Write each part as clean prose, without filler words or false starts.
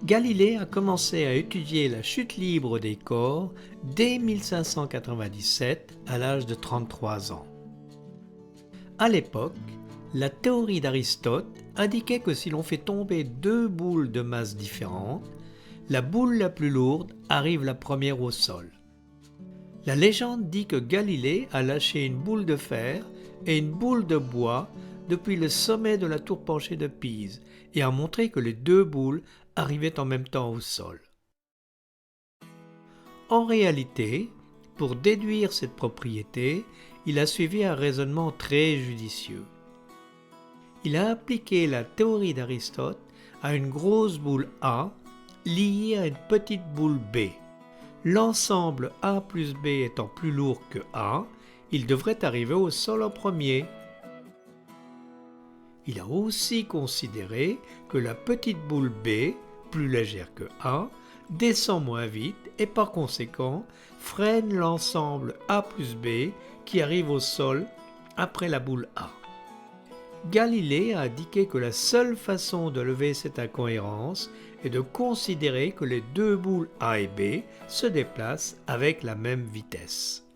Galilée a commencé à étudier la chute libre des corps dès 1597 à l'âge de 33 ans. À l'époque, la théorie d'Aristote indiquait que si l'on fait tomber deux boules de masse différentes, la boule la plus lourde arrive la première au sol. La légende dit que Galilée a lâché une boule de fer et une boule de bois depuis le sommet de la tour penchée de Pise et a montré que les deux boules arrivaient en même temps au sol. En réalité, pour déduire cette propriété, il a suivi un raisonnement très judicieux. Il a appliqué la théorie d'Aristote à une grosse boule A liée à une petite boule B. L'ensemble A plus B étant plus lourd que A, il devrait arriver au sol en premier. Il a aussi considéré que la petite boule B, plus légère que A, descend moins vite et par conséquent freine l'ensemble A plus B qui arrive au sol après la boule A. Galilée a indiqué que la seule façon de lever cette incohérence est de considérer que les deux boules A et B se déplacent avec la même vitesse.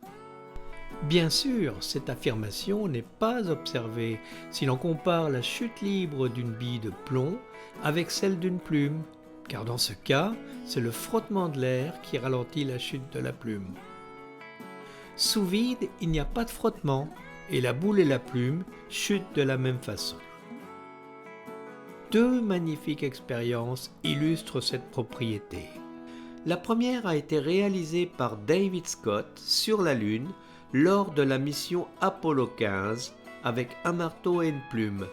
Bien sûr, cette affirmation n'est pas observée si l'on compare la chute libre d'une bille de plomb avec celle d'une plume, car dans ce cas, c'est le frottement de l'air qui ralentit la chute de la plume. Sous vide, il n'y a pas de frottement et la boule et la plume chutent de la même façon. Deux magnifiques expériences illustrent cette propriété. La première a été réalisée par David Scott sur la Lune lors de la mission Apollo 15 avec un marteau et une plume.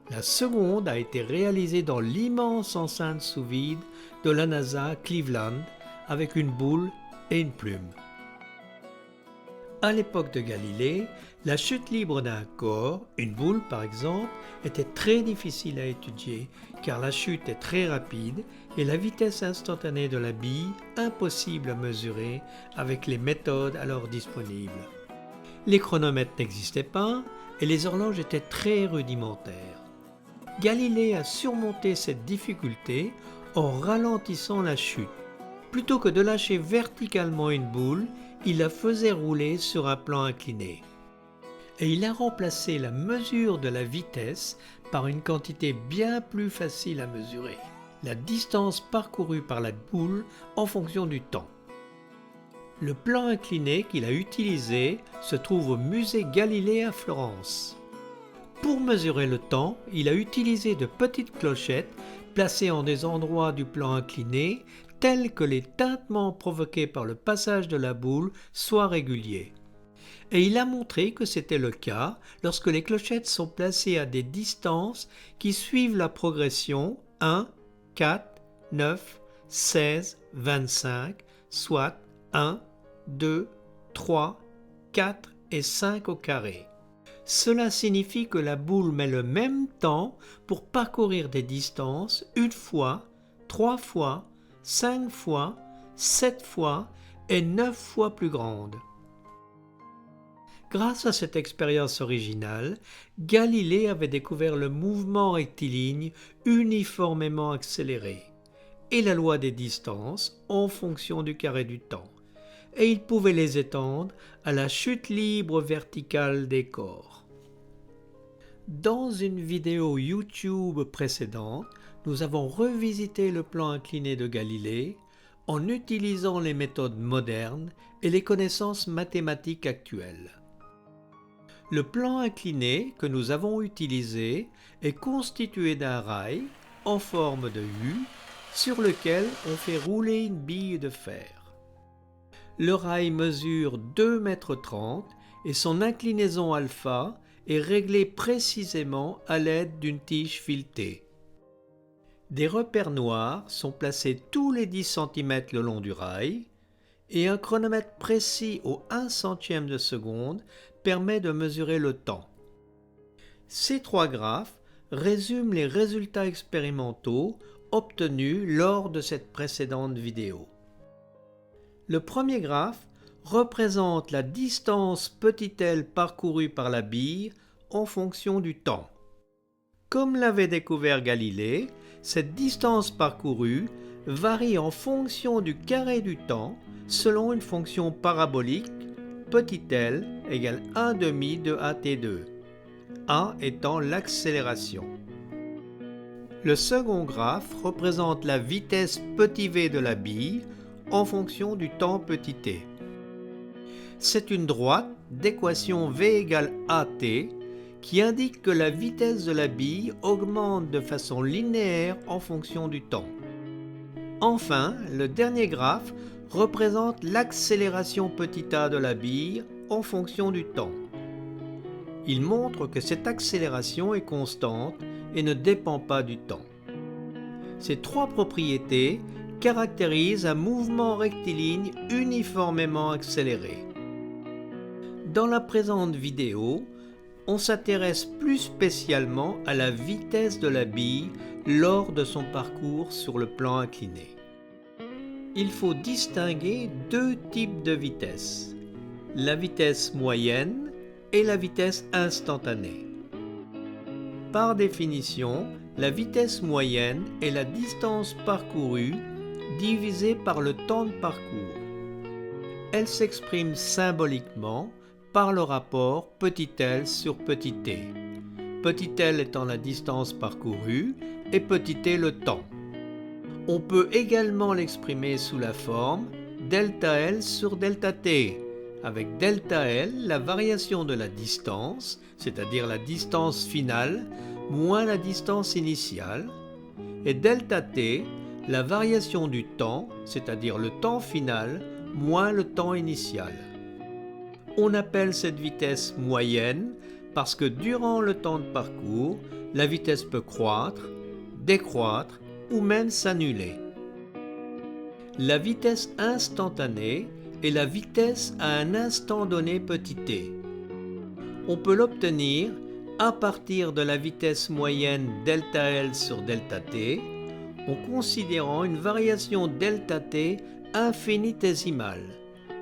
La seconde a été réalisée dans l'immense enceinte sous vide de la NASA Cleveland avec une boule et une plume. À l'époque de Galilée, la chute libre d'un corps, une boule par exemple, était très difficile à étudier car la chute est très rapide et la vitesse instantanée de la bille impossible à mesurer avec les méthodes alors disponibles. Les chronomètres n'existaient pas et les horloges étaient très rudimentaires. Galilée a surmonté cette difficulté en ralentissant la chute. Plutôt que de lâcher verticalement une boule, il la faisait rouler sur un plan incliné. Et il a remplacé la mesure de la vitesse par une quantité bien plus facile à mesurer, la distance parcourue par la boule en fonction du temps. Le plan incliné qu'il a utilisé se trouve au musée Galilée à Florence. Pour mesurer le temps, il a utilisé de petites clochettes placées en des endroits du plan incliné tels que les tintements provoqués par le passage de la boule soient réguliers. Et il a montré que c'était le cas lorsque les clochettes sont placées à des distances qui suivent la progression 1, 4, 9, 16, 25, soit 1, 2, 3, 4 et 5 au carré. Cela signifie que la boule met le même temps pour parcourir des distances une fois, 3 fois, 5 fois, 7 fois et 9 fois plus grandes. Grâce à cette expérience originale, Galilée avait découvert le mouvement rectiligne uniformément accéléré et la loi des distances en fonction du carré du temps, et il pouvait les étendre à la chute libre verticale des corps. Dans une vidéo YouTube précédente, nous avons revisité le plan incliné de Galilée en utilisant les méthodes modernes et les connaissances mathématiques actuelles. Le plan incliné que nous avons utilisé est constitué d'un rail en forme de U sur lequel on fait rouler une bille de fer. Le rail mesure 2,30 m et son inclinaison alpha est réglée précisément à l'aide d'une tige filetée. Des repères noirs sont placés tous les 10 cm le long du rail et un chronomètre précis au 1 centième de seconde permet de mesurer le temps. Ces trois graphes résument les résultats expérimentaux obtenus lors de cette précédente vidéo. Le premier graphe représente la distance petit l parcourue par la bille en fonction du temps. Comme l'avait découvert Galilée, cette distance parcourue varie en fonction du carré du temps selon une fonction parabolique petit l égale 1/2 de at2, a étant l'accélération. Le second graphe représente la vitesse petit v de la bille en fonction du temps petit t. C'est une droite d'équation v égale at qui indique que la vitesse de la bille augmente de façon linéaire en fonction du temps. Enfin, le dernier graphe représente l'accélération petit a de la bille en fonction du temps. Il montre que cette accélération est constante et ne dépend pas du temps. Ces trois propriétés caractérisent un mouvement rectiligne uniformément accéléré. Dans la présente vidéo, on s'intéresse plus spécialement à la vitesse de la bille lors de son parcours sur le plan incliné. Il faut distinguer deux types de vitesse, la vitesse moyenne et la vitesse instantanée. Par définition, la vitesse moyenne est la distance parcourue divisée par le temps de parcours. Elle s'exprime symboliquement par le rapport petit l sur petit t, petit l étant la distance parcourue et petit t le temps. On peut également l'exprimer sous la forme delta L sur delta T, avec delta L la variation de la distance, c'est-à-dire la distance finale, moins la distance initiale, et delta T la variation du temps, c'est-à-dire le temps final, moins le temps initial. On appelle cette vitesse moyenne parce que durant le temps de parcours, la vitesse peut croître, décroître ou même s'annuler. La vitesse instantanée est la vitesse à un instant donné petit t. On peut l'obtenir à partir de la vitesse moyenne delta L sur delta t en considérant une variation delta t infinitésimale,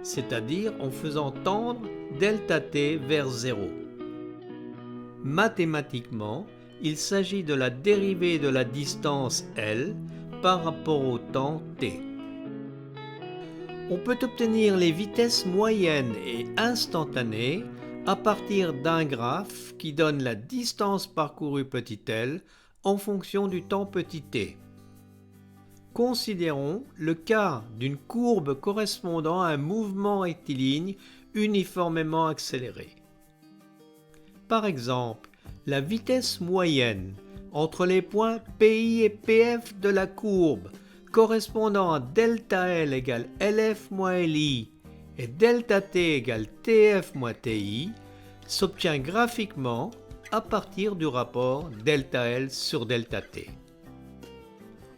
c'est-à-dire en faisant tendre delta t vers 0. Mathématiquement, il s'agit de la dérivée de la distance L par rapport au temps t. On peut obtenir les vitesses moyennes et instantanées à partir d'un graphe qui donne la distance parcourue petit l en fonction du temps petit t. Considérons le cas d'une courbe correspondant à un mouvement rectiligne uniformément accéléré. Par exemple, la vitesse moyenne entre les points PI et PF de la courbe correspondant à delta L égale LF moins LI et delta T égale TF moins TI s'obtient graphiquement à partir du rapport delta L sur delta T.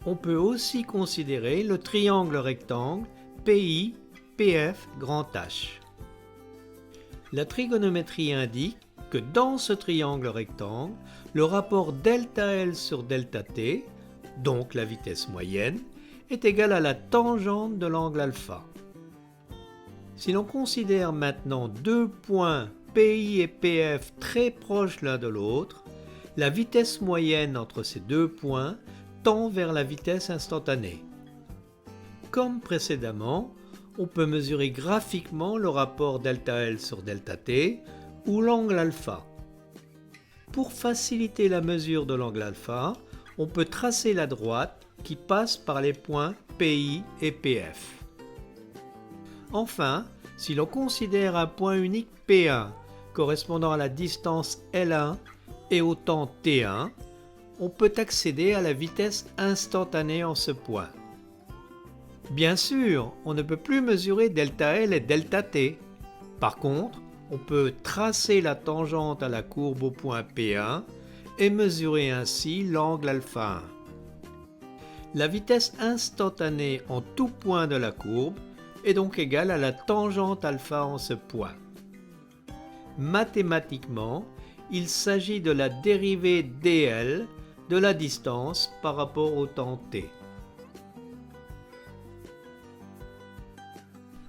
On peut aussi considérer le triangle rectangle PI, PF, grand H. La trigonométrie indique que dans ce triangle rectangle, le rapport delta L sur delta T, donc la vitesse moyenne, est égal à la tangente de l'angle alpha. Si l'on considère maintenant deux points PI et PF très proches l'un de l'autre, la vitesse moyenne entre ces deux points tend vers la vitesse instantanée. Comme précédemment, on peut mesurer graphiquement le rapport delta L sur delta T ou l'angle alpha. Pour faciliter la mesure de l'angle alpha, on peut tracer la droite qui passe par les points PI et PF. Enfin, si l'on considère un point unique P1 correspondant à la distance L1 et au temps T1, on peut accéder à la vitesse instantanée en ce point. Bien sûr, on ne peut plus mesurer delta L et delta T. Par contre, on peut tracer la tangente à la courbe au point P1 et mesurer ainsi l'angle alpha 1. La vitesse instantanée en tout point de la courbe est donc égale à la tangente alpha en ce point. Mathématiquement, il s'agit de la dérivée dl de la distance par rapport au temps t.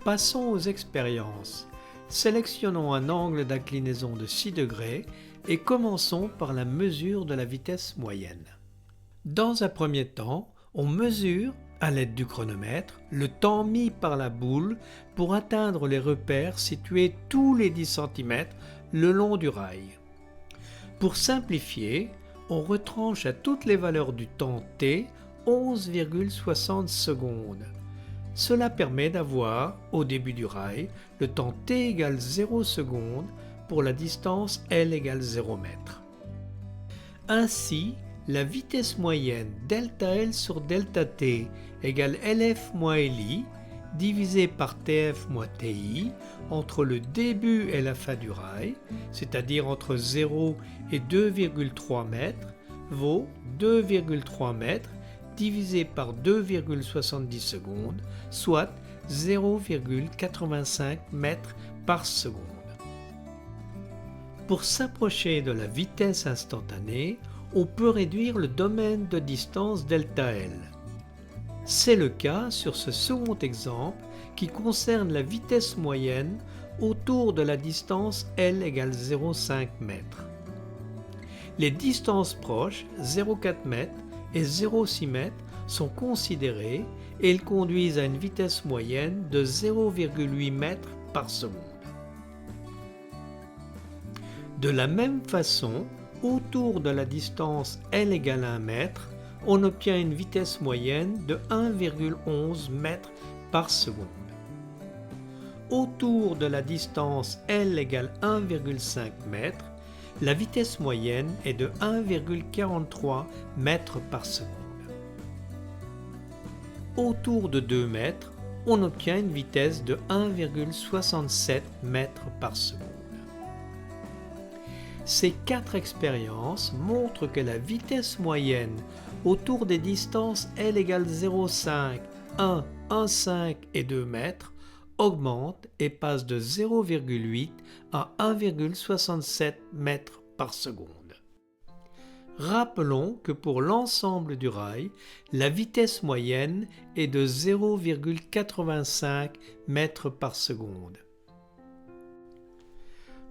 Passons aux expériences. Sélectionnons un angle d'inclinaison de 6 degrés et commençons par la mesure de la vitesse moyenne. Dans un premier temps, on mesure, à l'aide du chronomètre, le temps mis par la boule pour atteindre les repères situés tous les 10 cm le long du rail. Pour simplifier, on retranche à toutes les valeurs du temps t 11,60 secondes. Cela permet d'avoir, au début du rail, le temps t égale 0 secondes pour la distance L égale 0 m. Ainsi, la vitesse moyenne ΔL sur ΔT égale LF moins LI divisé par TF moins TI entre le début et la fin du rail, c'est-à-dire entre 0 et 2,3 m, vaut 2,3 m divisé par 2,70 secondes, soit 0,85 m par seconde. Pour s'approcher de la vitesse instantanée, on peut réduire le domaine de distance ΔL. C'est le cas sur ce second exemple qui concerne la vitesse moyenne autour de la distance L égale 0,5 m. Les distances proches, 0,4 m et 0,6 m, sont considérées et elles conduisent à une vitesse moyenne de 0,8 m par seconde. De la même façon, autour de la distance L égale 1 m, on obtient une vitesse moyenne de 1,11 m par seconde. Autour de la distance L égale 1,5 m, la vitesse moyenne est de 1,43 m par seconde. Autour de 2 mètres, on obtient une vitesse de 1,67 m par seconde. Ces 4 expériences montrent que la vitesse moyenne autour des distances L égale 0,5, 1, 1,5 et 2 mètres augmente et passe de 0,8 à 1,67 m par seconde. Rappelons que pour l'ensemble du rail, la vitesse moyenne est de 0,85 m par seconde.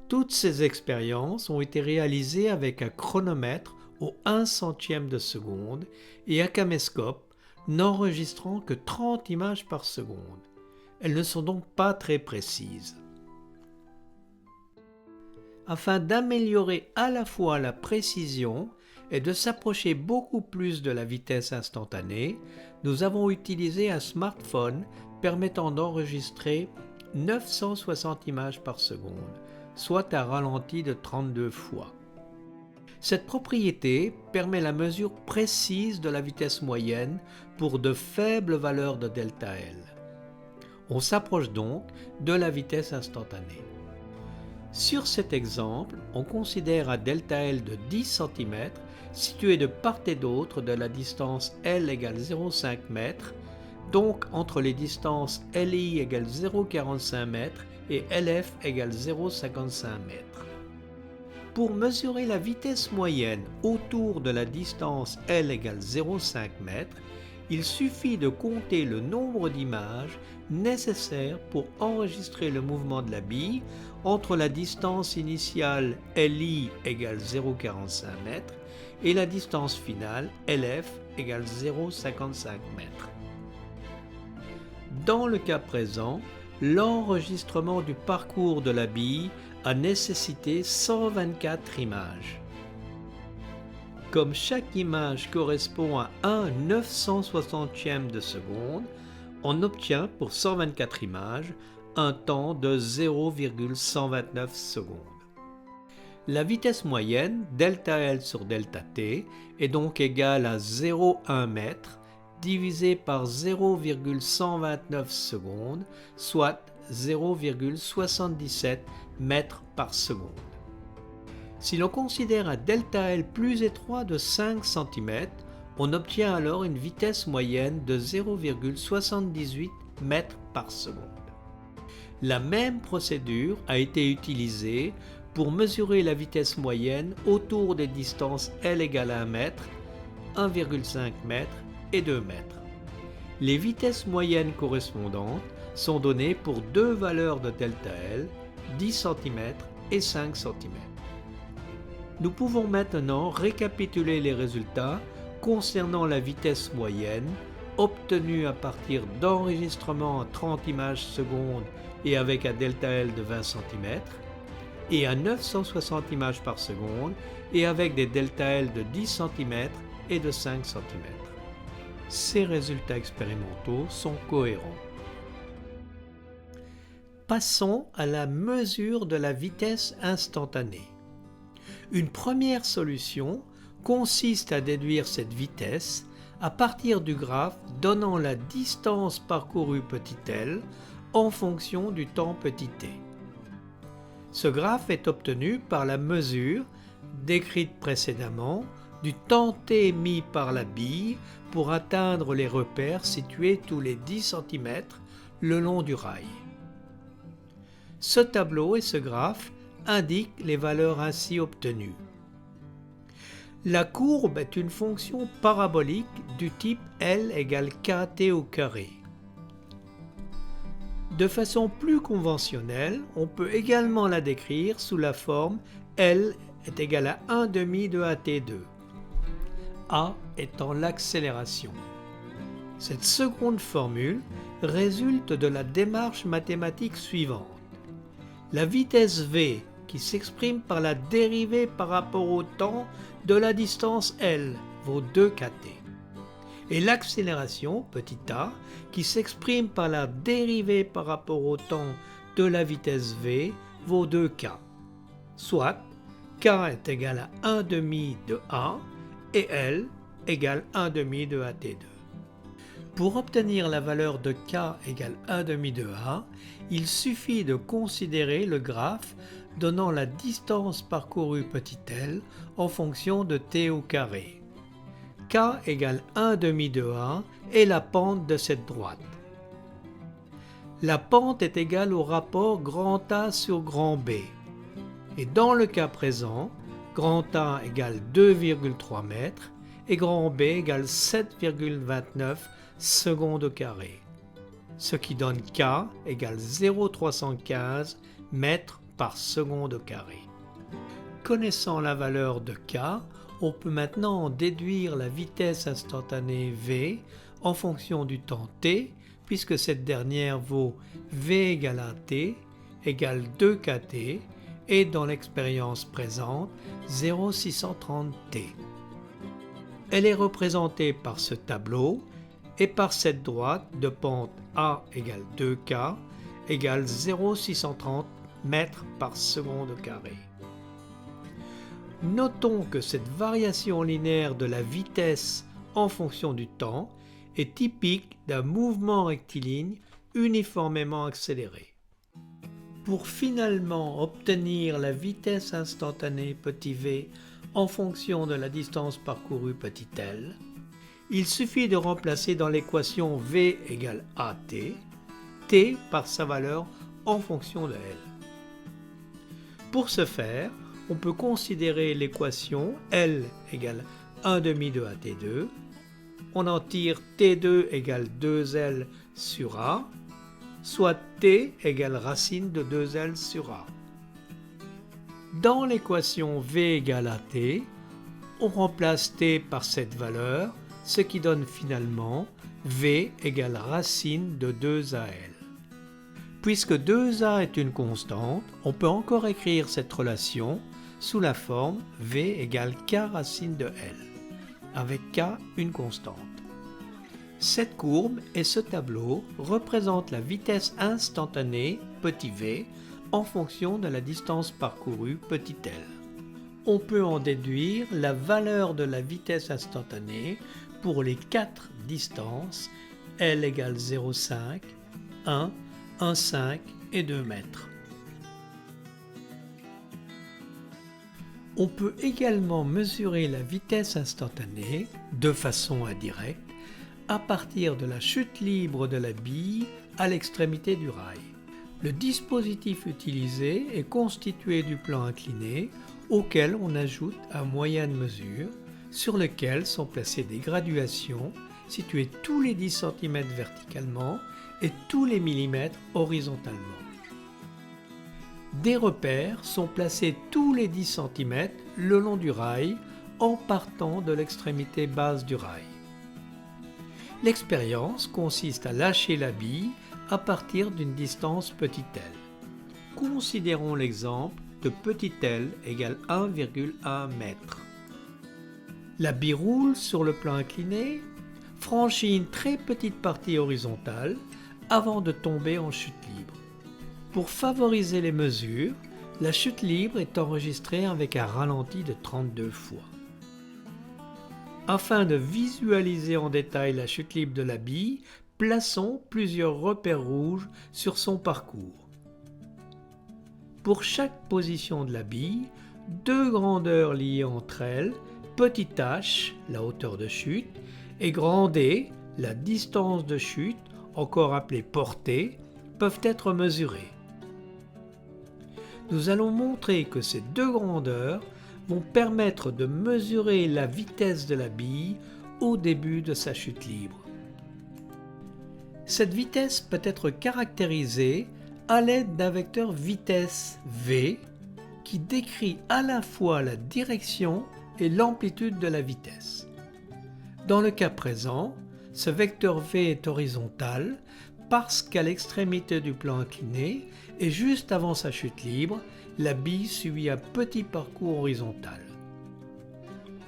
Toutes ces expériences ont été réalisées avec un chronomètre au 1 centième de seconde et un caméscope n'enregistrant que 30 images par seconde. Elles ne sont donc pas très précises. Afin d'améliorer à la fois la précision et de s'approcher beaucoup plus de la vitesse instantanée, nous avons utilisé un smartphone permettant d'enregistrer 960 images par seconde, soit un ralenti de 32 fois. Cette propriété permet la mesure précise de la vitesse moyenne pour de faibles valeurs de ΔL. On s'approche donc de la vitesse instantanée. Sur cet exemple, on considère un ΔL de 10 cm situé de part et d'autre de la distance L égale 0,5 m, donc entre les distances LI égale 0,45 m et LF égale 0,55 m. Pour mesurer la vitesse moyenne autour de la distance L égale 0,5 m, il suffit de compter le nombre d'images nécessaires pour enregistrer le mouvement de la bille entre la distance initiale LI égale 0,45 m et la distance finale LF égale 0,55 m. Dans le cas présent, l'enregistrement du parcours de la bille a nécessité 124 images. Comme chaque image correspond à 1/960e de seconde, on obtient pour 124 images un temps de 0,129 secondes. La vitesse moyenne ΔL sur ΔT est donc égale à 0,1 m divisé par 0,129 secondes, soit 0,77 m par seconde. Si l'on considère un ΔL plus étroit de 5 cm, on obtient alors une vitesse moyenne de 0,78 m par seconde. La même procédure a été utilisée pour mesurer la vitesse moyenne autour des distances L égale 1 m, 1,5 m et 2 m. Les vitesses moyennes correspondantes sont données pour deux valeurs de ΔL, 10 cm et 5 cm. Nous pouvons maintenant récapituler les résultats concernant la vitesse moyenne obtenue à partir d'enregistrements à 30 images secondes et avec un delta L de 20 cm et à 960 images par seconde et avec des delta L de 10 cm et de 5 cm. Ces résultats expérimentaux sont cohérents. Passons à la mesure de la vitesse instantanée. Une première solution consiste à déduire cette vitesse à partir du graphe donnant la distance parcourue petit l en fonction du temps petit t. Ce graphe est obtenu par la mesure, décrite précédemment, du temps t mis par la bille pour atteindre les repères situés tous les 10 cm le long du rail. Ce tableau et ce graphe indiquent les valeurs ainsi obtenues. La courbe est une fonction parabolique du type L égale kt au carré. De façon plus conventionnelle, on peut également la décrire sous la forme L est égal à 1 demi de AT2, A étant l'accélération. Cette seconde formule résulte de la démarche mathématique suivante. La vitesse v, qui s'exprime par la dérivée par rapport au temps de la distance L, vaut 2kt. Et l'accélération, petit a, qui s'exprime par la dérivée par rapport au temps de la vitesse v, vaut 2k. Soit, k est égal à 1 demi de a et L égale 1 demi de AT2. Pour obtenir la valeur de k égale 1 demi de a, il suffit de considérer le graphe donnant la distance parcourue petit l en fonction de t au carré. K égale 1 demi de a est la pente de cette droite. La pente est égale au rapport grand A sur grand B. Et dans le cas présent, grand A égale 2,3 mètres et grand B égale 7,29 secondes au carré, ce qui donne K égale 0,315 mètres par seconde au carré. Connaissant la valeur de K, on peut maintenant en déduire la vitesse instantanée v en fonction du temps t, puisque cette dernière vaut v égale à t égale 2kt et dans l'expérience présente 0,630 t. Elle est représentée par ce tableau et par cette droite de pente A égale 2K égale 0,630 mètres par seconde au carré. Notons que cette variation linéaire de la vitesse en fonction du temps est typique d'un mouvement rectiligne uniformément accéléré. Pour finalement obtenir la vitesse instantanée petit v en fonction de la distance parcourue petit l, il suffit de remplacer dans l'équation v égale at, t par sa valeur en fonction de l. Pour ce faire, on peut considérer l'équation L égale 1 demi de AT2, on en tire T2 égale 2L sur A, soit T égale racine de 2L sur A. Dans l'équation V égale AT, on remplace T par cette valeur, ce qui donne finalement V égale racine de 2AL. Puisque 2A est une constante, on peut encore écrire cette relation sous la forme V égale K racine de L, avec K une constante. Cette courbe et ce tableau représentent la vitesse instantanée, petit v, en fonction de la distance parcourue, petit l. On peut en déduire la valeur de la vitesse instantanée pour les 4 distances, L égale 0,5, 1, 1,5 et 2 mètres. On peut également mesurer la vitesse instantanée, de façon indirecte, à partir de la chute libre de la bille à l'extrémité du rail. Le dispositif utilisé est constitué du plan incliné auquel on ajoute un moyen de mesure sur lequel sont placées des graduations situées tous les 10 cm verticalement et tous les millimètres horizontalement. Des repères sont placés tous les 10 cm le long du rail en partant de l'extrémité basse du rail. L'expérience consiste à lâcher la bille à partir d'une distance petit l. Considérons l'exemple de petit l égale 1,1 m. La bille roule sur le plan incliné, franchit une très petite partie horizontale avant de tomber en chute libre. Pour favoriser les mesures, la chute libre est enregistrée avec un ralenti de 32 fois. Afin de visualiser en détail la chute libre de la bille, plaçons plusieurs repères rouges sur son parcours. Pour chaque position de la bille, deux grandeurs liées entre elles, petit h, la hauteur de chute, et grand D, la distance de chute, encore appelée portée, peuvent être mesurées. Nous allons montrer que ces deux grandeurs vont permettre de mesurer la vitesse de la bille au début de sa chute libre. Cette vitesse peut être caractérisée à l'aide d'un vecteur vitesse V qui décrit à la fois la direction et l'amplitude de la vitesse. Dans le cas présent, ce vecteur V est horizontal parce qu'à l'extrémité du plan incliné et juste avant sa chute libre, la bille subit un petit parcours horizontal.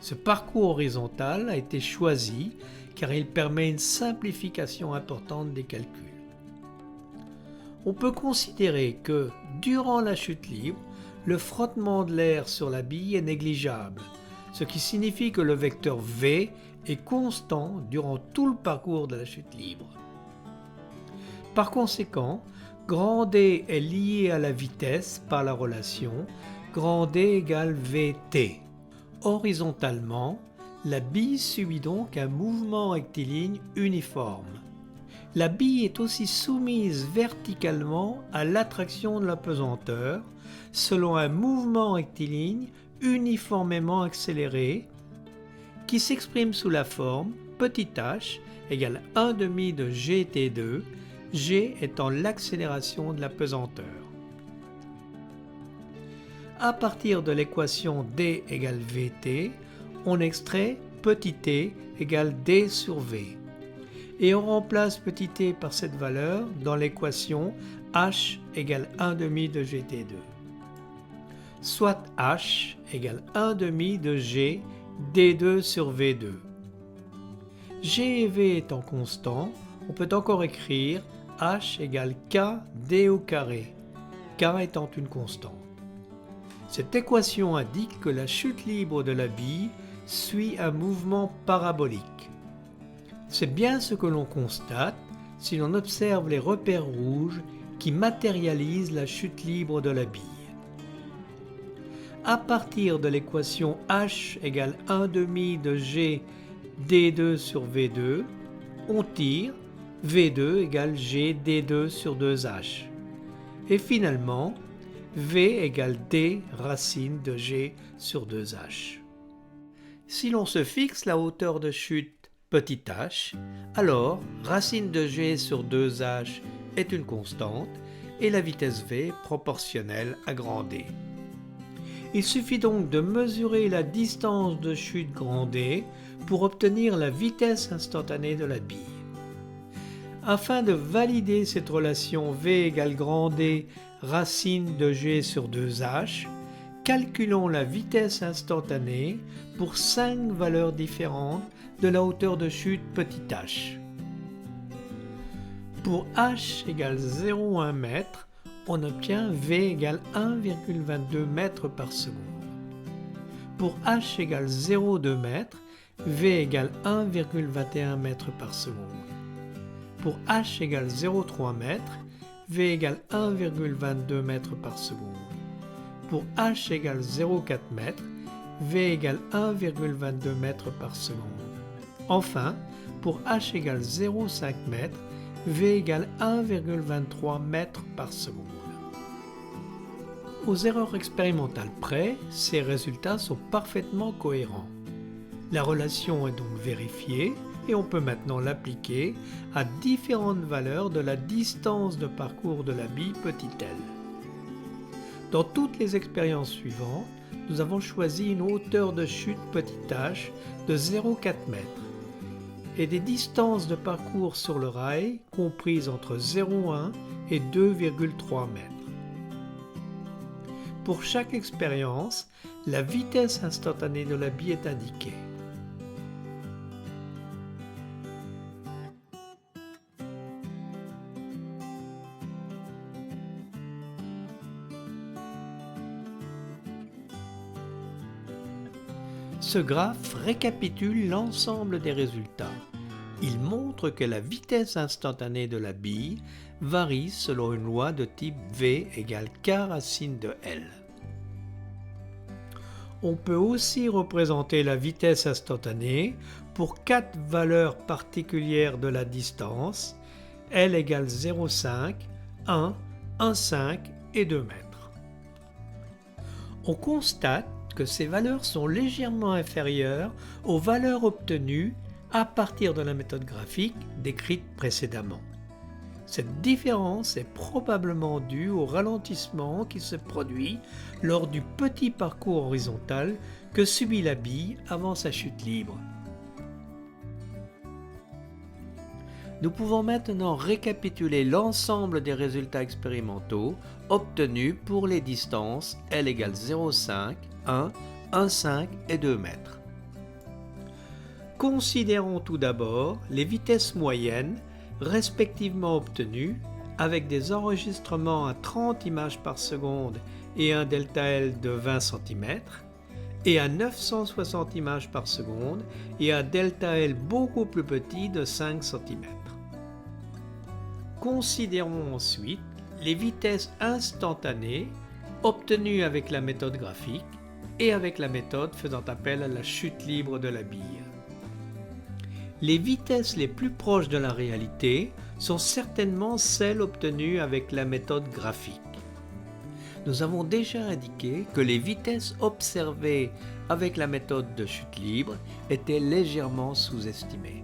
Ce parcours horizontal a été choisi car il permet une simplification importante des calculs. On peut considérer que, durant la chute libre, le frottement de l'air sur la bille est négligeable, ce qui signifie que le vecteur V est constant durant tout le parcours de la chute libre. Par conséquent, grand D est lié à la vitesse par la relation grand D égale Vt. Horizontalement, la bille subit donc un mouvement rectiligne uniforme. La bille est aussi soumise verticalement à l'attraction de la pesanteur selon un mouvement rectiligne uniformément accéléré qui s'exprime sous la forme petit h égale 1/2 de gt2, g étant l'accélération de la pesanteur. À partir de l'équation d égale vt, on extrait petit t égale d sur v. Et on remplace petit t par cette valeur dans l'équation h égale 1/2 de gt2. Soit h égale 1/2 de g d2 sur v2. G et v étant constants, on peut encore écrire h égale k d au carré, k étant une constante. Cette équation indique que la chute libre de la bille suit un mouvement parabolique. C'est bien ce que l'on constate si l'on observe les repères rouges qui matérialisent la chute libre de la bille. À partir de l'équation h égale 1/2 de g d2 sur v2, on tire v2 égale g d2 sur 2h. Et finalement, v égale d racine de g sur 2h. Si l'on se fixe la hauteur de chute petit h, alors racine de g sur 2h est une constante et la vitesse v est proportionnelle à grand D. Il suffit donc de mesurer la distance de chute grand D pour obtenir la vitesse instantanée de la bille. Afin de valider cette relation v égale grand D racine de g sur 2h, calculons la vitesse instantanée pour 5 valeurs différentes de la hauteur de chute petit h. Pour h égale 0,1 m, on obtient v égale 1,22 m par seconde. Pour h égale 0,2 m, v égale 1,21 m par seconde. Pour h égale 0,3 m, v égale 1,22 m par seconde. Pour h égale 0,4 m, v égale 1,22 m par seconde. Enfin, pour h égale 0,5 m, v égale 1,23 m par seconde. Aux erreurs expérimentales près, ces résultats sont parfaitement cohérents. La relation est donc vérifiée et on peut maintenant l'appliquer à différentes valeurs de la distance de parcours de la bille petit l. Dans toutes les expériences suivantes, nous avons choisi une hauteur de chute petit h de 0,4 m et des distances de parcours sur le rail comprises entre 0,1 et 2,3 m. Pour chaque expérience, la vitesse instantanée de la bille est indiquée. Ce graphe récapitule l'ensemble des résultats. Il montre que la vitesse instantanée de la bille varie selon une loi de type V égale k racine de L. On peut aussi représenter la vitesse instantanée pour 4 valeurs particulières de la distance, L égale 0,5, 1, 1,5 et 2 mètres. On constate que ces valeurs sont légèrement inférieures aux valeurs obtenues à partir de la méthode graphique décrite précédemment. Cette différence est probablement due au ralentissement qui se produit lors du petit parcours horizontal que subit la bille avant sa chute libre. Nous pouvons maintenant récapituler l'ensemble des résultats expérimentaux obtenus pour les distances L égale 0,5, 1, 1,5 et 2 mètres. Considérons tout d'abord les vitesses moyennes respectivement obtenues avec des enregistrements à 30 images par seconde et un delta L de 20 cm et à 960 images par seconde et un delta L beaucoup plus petit de 5 cm. Considérons ensuite les vitesses instantanées obtenues avec la méthode graphique et avec la méthode faisant appel à la chute libre de la bille. Les vitesses les plus proches de la réalité sont certainement celles obtenues avec la méthode graphique. Nous avons déjà indiqué que les vitesses observées avec la méthode de chute libre étaient légèrement sous-estimées.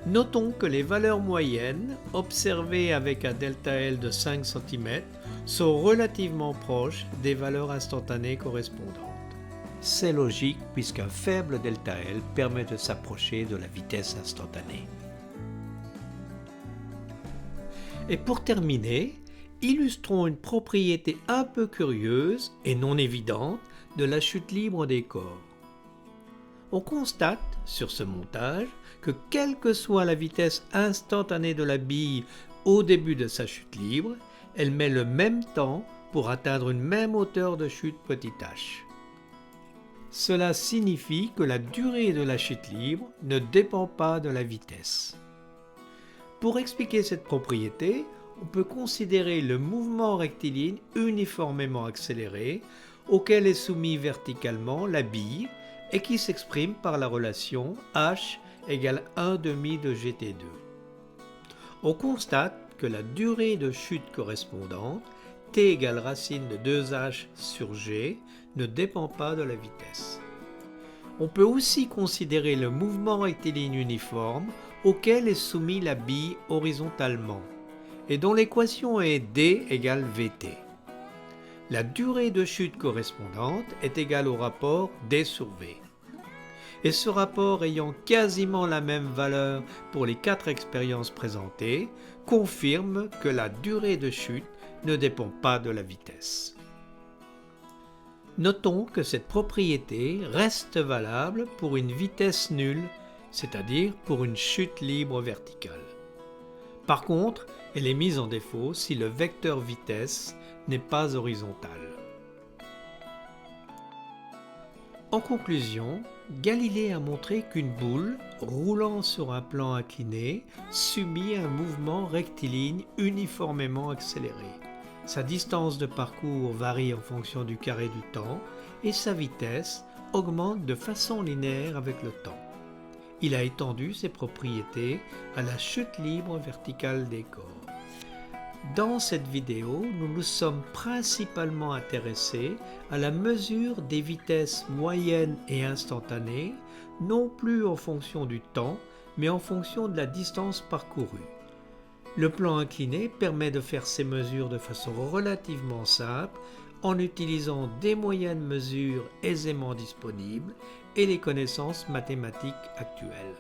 Notons que les valeurs moyennes observées avec un delta L de 5 cm sont relativement proches des valeurs instantanées correspondantes. C'est logique puisqu'un faible delta L permet de s'approcher de la vitesse instantanée. Et pour terminer, illustrons une propriété un peu curieuse et non évidente de la chute libre des corps. On constate sur ce montage que quelle que soit la vitesse instantanée de la bille au début de sa chute libre, elle met le même temps pour atteindre une même hauteur de chute petit h. Cela signifie que la durée de la chute libre ne dépend pas de la vitesse. Pour expliquer cette propriété, on peut considérer le mouvement rectiligne uniformément accéléré auquel est soumis verticalement la bille et qui s'exprime par la relation h égale 1/2 de gt2. On constate que la durée de chute correspondante, t égale racine de 2h sur g, ne dépend pas de la vitesse. On peut aussi considérer le mouvement rectiligne uniforme auquel est soumis la bille horizontalement et dont l'équation est d égale vt. La durée de chute correspondante est égale au rapport d sur v. Et ce rapport ayant quasiment la même valeur pour les 4 expériences présentées, confirme que la durée de chute ne dépend pas de la vitesse. Notons que cette propriété reste valable pour une vitesse nulle, c'est-à-dire pour une chute libre verticale. Par contre, elle est mise en défaut si le vecteur vitesse n'est pas horizontal. En conclusion, Galilée a montré qu'une boule, roulant sur un plan incliné, subit un mouvement rectiligne uniformément accéléré. Sa distance de parcours varie en fonction du carré du temps et sa vitesse augmente de façon linéaire avec le temps. Il a étendu ses propriétés à la chute libre verticale des corps. Dans cette vidéo, nous nous sommes principalement intéressés à la mesure des vitesses moyennes et instantanées, non plus en fonction du temps, mais en fonction de la distance parcourue. Le plan incliné permet de faire ces mesures de façon relativement simple en utilisant des moyens de mesure aisément disponibles et les connaissances mathématiques actuelles.